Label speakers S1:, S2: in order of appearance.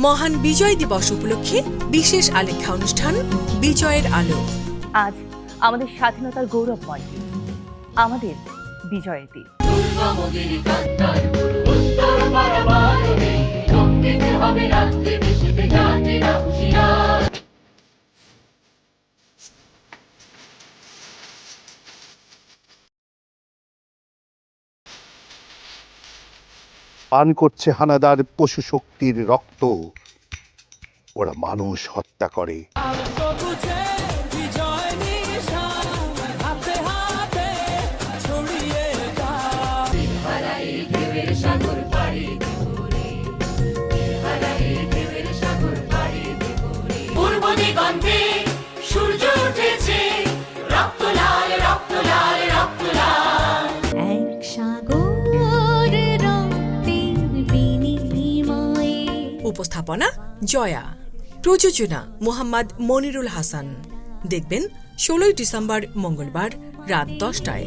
S1: মহান বিজয় দিবস উপলক্ষে বিশেষ আলেখ্যা অনুষ্ঠান বিজয়ের আলো।
S2: আজ আমাদের স্বাধীনতার গৌরবময় দিন, আমাদের বিজয়ের দিন।
S3: পান করছে হানাদার পশু শক্তির রক্ত, ওরা মানুষ হত্যা করে।
S4: সূর্য উঠেছে, রক্ত লাল, রক্ত লাল, রক্ত লাল।
S5: এক সাগর রক্তের বিনিময়ে।
S1: উপস্থাপনা জয়া, প্রযোজনা মোহাম্মদ মনিরুল হাসান। দেখবেন 16 ডিসেম্বর মঙ্গলবার রাত 10টায়।